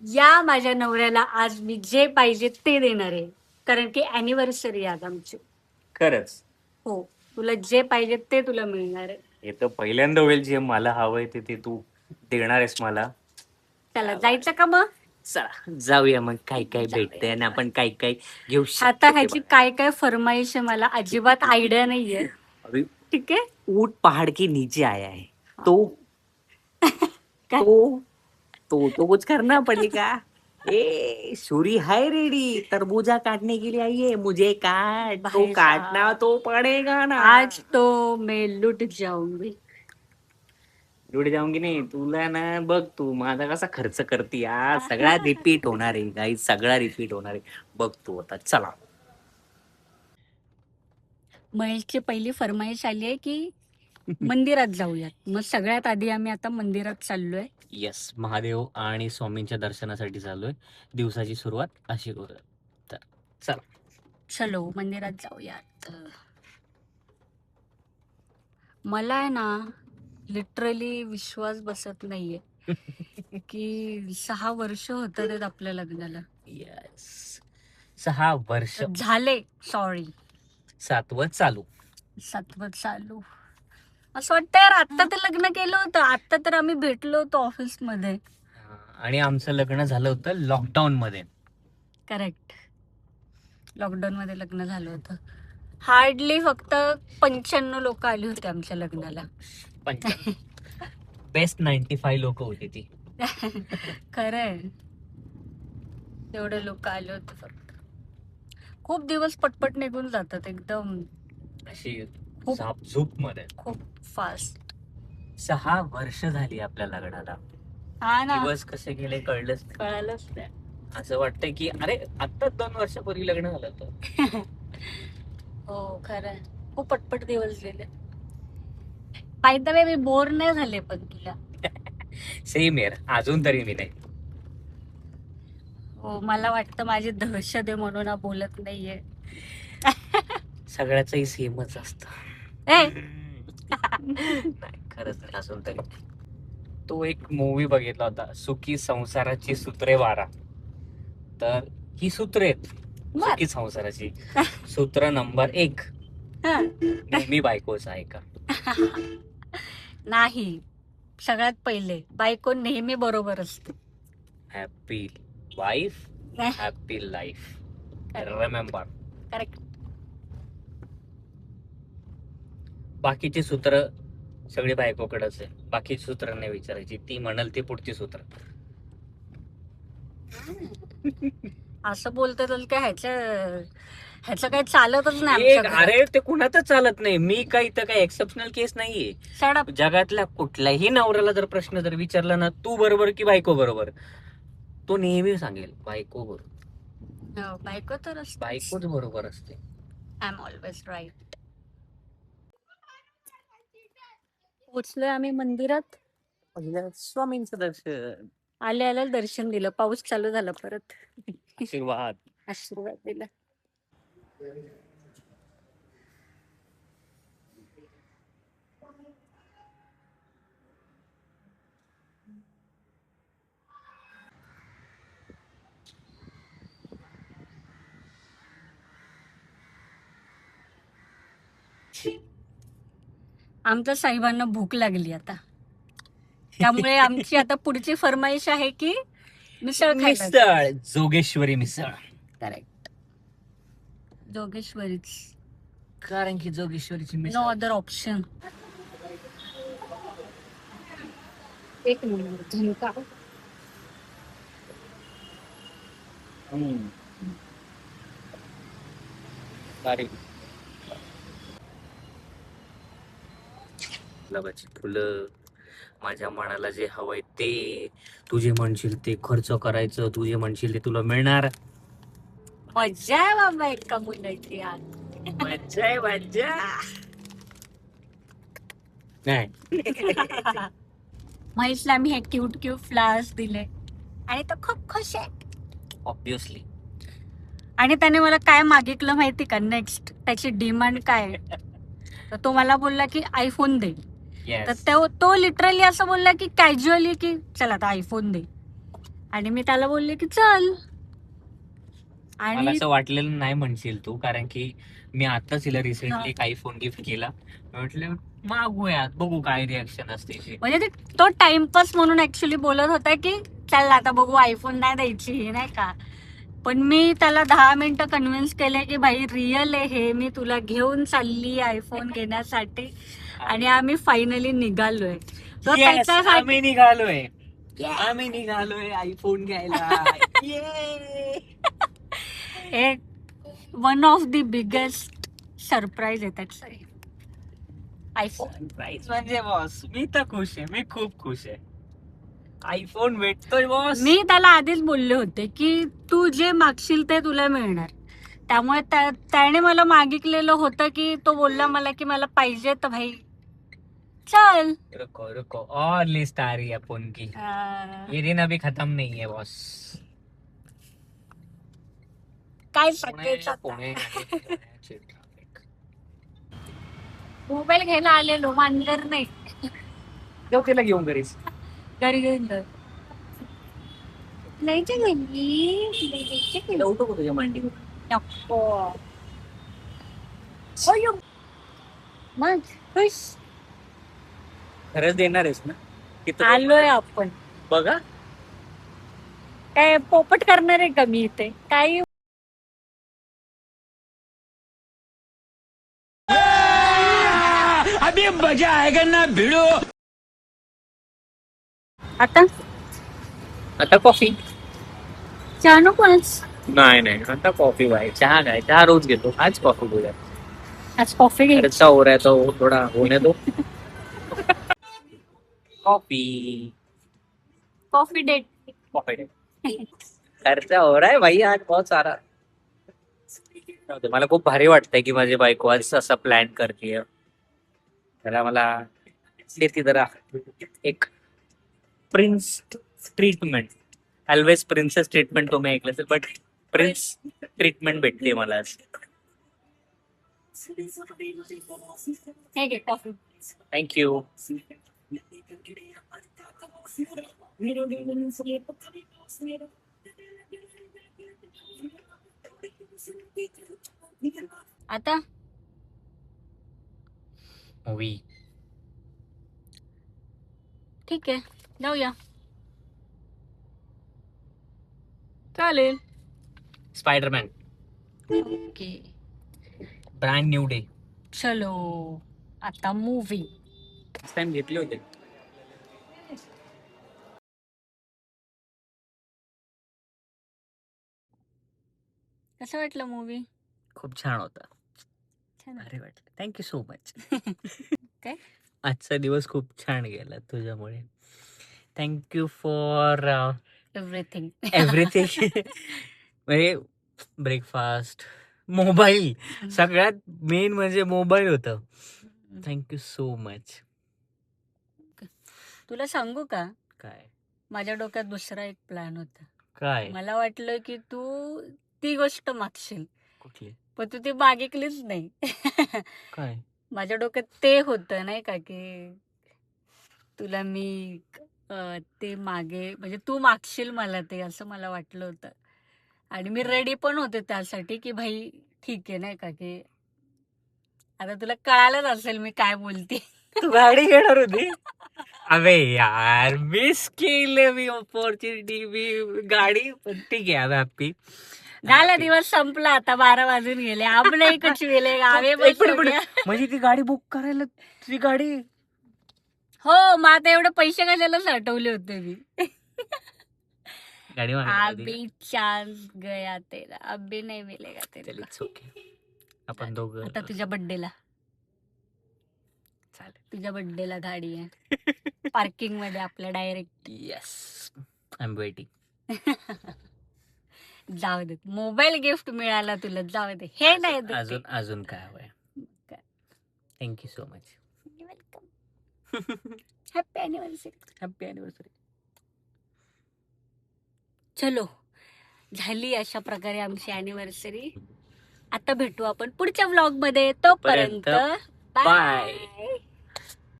या माझ्या नवऱ्याला आज मी जे पाहिजे ते देणार आहे, कारण की अॅनिव्हर्सरी आज आमची. खरंच हो, तुला जे पाहिजे ते तुला मिळणार आहे. हे तर पहिल्यांदा होईल, जे मला हवंय ते तू देणार आहेस मला. चला जायचं का मग? चला जाऊया मग, काय काय भेटतंय आणि आपण काय काय घेऊ आता शकतो ते ह्याची बघा. काय काय फरमाईश आहे मला अजिबात आयडिया नाहीये. अभी ठीक आहे. ऊट पहाड़ के नीचे आया है तो काय? तो कुछ करना पड़ेगा. ए सूरी है रेडी, तरबूजा काटने के लिए आई है, मुझे काट तो भाई काटना साहब, तो पड़ेगा ना. आज तो मैं लुट जाऊंगी. जुडे जाऊंगी नाही तुला ना, बघ तू माझा कसा खर्च करते आज, सगळा रिपीट होणार आहे गाई, सगळा रिपीट होणार आहे. बघ तू आता. चला महेशची पहिली फरमाईश आली आहे की मंदिरात जाऊयात. मग सगळ्यात आधी आम्ही आता मंदिरात चाललोय. येस, महादेव आणि स्वामींच्या दर्शनासाठी चाललोय. दिवसाची सुरुवात अशी करूया. तर चला. चलो मंदिरात जाऊयात. मला आहे ना लिटरली विश्वास बसत नाहीये की 6 वर्ष होतात आहेत आपल्या लग्नाला. येस, 6 वर्ष, झाले, सॉरी, 7वं चालू. 7वं चालू. असं वाटतं यार आत्ता तर लग्न केलं होतं, आत्ता तर आम्ही भेटलो होतो ऑफिस मध्ये. आणि आमचं लग्न झालं होतं लॉकडाऊन मध्ये. करेक्ट, लॉकडाऊन मध्ये लग्न झालं होतं. हार्डली फक्त 95 लोक आली होती आमच्या लग्नाला. बेस्ट 95 लोक होती ती. खरंय, तेवढे लोक आले होते फक्त. खूप दिवस पटपट निघून जातात एकदम, अशी खूप झापझूप मध्ये. खूप फास्ट. 6 वर्ष झाली आपल्या लग्नाला. हा ना, दिवस कसे गेले कळलंच नाही. कळालंच नाही. असं वाटतंय की अरे आता 2 वर्षापूर्वी लग्न झालं होतं. हो खरंय, खूप पटपट दिवस गेले. By the way, me bore नाही झाले पण तुला. सेम यार, अजून तरी मी नाही. हो, मला वाटतं माझी दहशत आहे म्हणून हा बोलत नाहीये. सगळ्याचंही सेमच असतं. ए, नाही खरंच नाही, अजून तरी. तो एक मूवी बघितला होता, सुखी संसाराची सूत्रे 12. तर ही सूत्रे आहेत सुखी संसाराची. सूत्र नंबर 1, हा. नेहमी बायकोच आहे का. नाही, सगळ्यात पहिले बायको नेहमी बरोबर असते. Happy wife happy life, remember. Correct. बाकीचे सूत्र सगळी बायकोकडेच आहे, बाकीची सूत्र नाही विचारायची, ती म्हणाल ते पुढची सूत्र. असं बोलतं तर काय ह्याचं काही चालतच नाही एक, आमच्या घरात. अरे ते कुणातच चालत नाही. मी काही तर काही एक्सेप्शनल केस नाहीये. Shut up. जगातल्या कुठल्याही नवऱ्याला जर प्रश्न जर विचारला ना, तू बरोबर की बायको बरोबर, तो नेहमी सांगेल बायको बरोबर. हो, बायको तर असते. बायकोच बरोबर असते. I am always right. पोचलोय आम्ही मंदिरात. स्वामींचं दर्शन, आले आले दर्शन दिलं. पाऊस चालू झाला परत. आशीर्वाद. आशीर्वाद दिला. आमच्या साहेबांना भूक लागली आता, त्यामुळे आमची आता पुढची फरमाईश आहे की मिसळ खायला. मिसळ, जोगेश्वरी मिसळ. करेक्ट, जोगेश्वरीच, कारण की जोगेश्वरीची नो मिसळ. Other option. एक मिनिट, झुणका. गुलाबाची फुलं, माझ्या मनाला जे हवंय ते, तुझे म्हणशील ते खर्च करायचं, तुझे म्हणशील ते तुला मिळणार. मजा आहे बाबा एका मुलाची आज. मज्जा आहे, मज्जा. नाही महेशला मी हे क्यूट क्यूट फ्लावर्स दिले आणि तो खूप खुश आहे. ऑब्विसली. आणि त्याने मला काय मागितलं माहिती का, नेक्स्ट त्याची डिमांड काय आहे? तर तो मला बोलला की आयफोन दे. तर तो लिटरली असं बोलला की कॅज्युअली की चला आता आयफोन दे. आणि मी त्याला बोलले की चल. मला आणि असं वाटलेलं नाही म्हणशील तू, कारण की मी आताच हिला रिसेंटली एक आयफोन गिफ्ट केला. म्हटलं मागूयात, बघू काय रिॲक्शन असते ते. म्हणजे तो टाइमपास म्हणून ऍक्च्युली बोलत होता की चल आता बघू, आयफोन नाही द्यायची नाही का. पण मी त्याला 10 मिनिटं कन्व्हिन्स केले की भाई रिअल आहे हे, मी तुला घेऊन चालली आयफोन घेण्यासाठी. आणि आम्ही फायनली निघालोय. तो Yes, त्याच्यासाठी आम्ही निघालोय आयफोन घ्यायला. Yay! एक one of the biggest surprise आहे त्याचं आयफोन. सरप्राईज म्हणजे बॉस, मी तर खुश आहे, मी खूप खुश आहे. आयफोन भेटतोय बॉस. मी त्याला आधीच बोलले होते की तू जे मागशील ते तुला मिळणार. त्यामुळे त्याने मला मागितलेलं होतं की तो बोलला मला की मला पाहिजे तर भाई चल. रुको रुको, और लिस्ट आ रही है फोन की. ये दिन अभी खत्म नहीं है बॉस. काय पुणे सांगायचं. traffic. मोबाईल घ्यायला आलेलो, मांजर नाही. जाऊ तिला घेऊन घरीच. घरी घेऊन जा. नाहीच्या घरी उठो तुझ्या मांडीवर. नको. ओयो. मग खुश खरंच देणार आहेस ना? किती आलोय आपण. बघा, काय पोपट करणार आहे का मी इथे काही. अभी मजा आएगा ना भिड़ो. आता आता कॉफी. चहा नकोच. नाही नाही, आता कॉफी बाय. चहा काय, चहा रोज घेतो, आज कॉफी घेऊया. आज कॉफी घे. खर्चा हो रहा है तो थोड़ा होने दो. Coffee coffee date. कॉफी खर्चा हो रहा है भाई आज बहुत सारा. मला खूप भारी वाटतंय की माझी बायको आज असा प्लॅन करते. त्याला मला देते जरा एक prince treatment. Always princess treatment तुम्ही ऐकलं असेल, बट प्रिन्स ट्रीटमेंट भेटते मला आज. हे घे कॉफी. थँक्यू. आता मूवी ठीक आहे, जाऊया. चालेल. Spiderman okay brand new day. चलो आता मूवी. टाइम घेतले होते. कसं वाटलं मूवी? खूप छान होता. छान भारी वाटलं. Thank you so much. काय? आजचा दिवस खूप छान गेला तुझ्यामुळे. Thank you for everything. एव्हरीथिंग. म्हणजे ब्रेकफास्ट, मोबाईल, सगळ्यात मेन म्हणजे मोबाईल होतं. Thank you so much. तुला सांगू का, काय माझ्या डोक्यात दुसरा एक प्लॅन होता. काय मला वाटलं की तू ती गोष्ट मागशील, कुठली पण तू ती मागितलीच नाही. काय? माझ्या डोक्यात ते होतं नाही का की तुला मी ते मागे म्हणजे तू मागशील मला ते, असं मला वाटलं होतं. आणि मी रेडी पण होते त्यासाठी की भाई ठीक आहे नाही का, की आता तुला कळालंच असेल मी काय बोलते. तू गाडी घेणार होती? अबे यार, मिस केलं मी ऑपॉर्च्युनिटी. मी गाडी पण ठीक आहे. आता हॅपी झाला, दिवस संपला, आता 12 वाजून गेले. आपले कुछ गेले गावे बस हो गया. म्हणजे ती गाडी बुक करायला तुझी गाडी. हो, मग आता एवढे पैसे कशाला साठवले होते मी. गाडी अभी चान्स गया तेरा, अभी नाही मिलेगा तेरा. ओके. आपण दोघं आता तुझ्या बर्थडेला, चालेल. तुझ्या बर्थडेला गाडी आहे पार्किंग मध्ये आपल्या direct. Yes, I am waiting. जाऊ दे, मोबाईल गिफ्ट मिळाला तुला, जाऊ दे. हे नाही देते. अजून अजून काय हवंय? काय? Thank you so much. Welcome. Happy anniversary. Happy anniversary. चलो, झाली अशा प्रकारे आमची अॅनिव्हर्सरी. आता भेटू आपण पुढच्या व्लॉग मध्ये. तोपर्यंत Bye. बाय.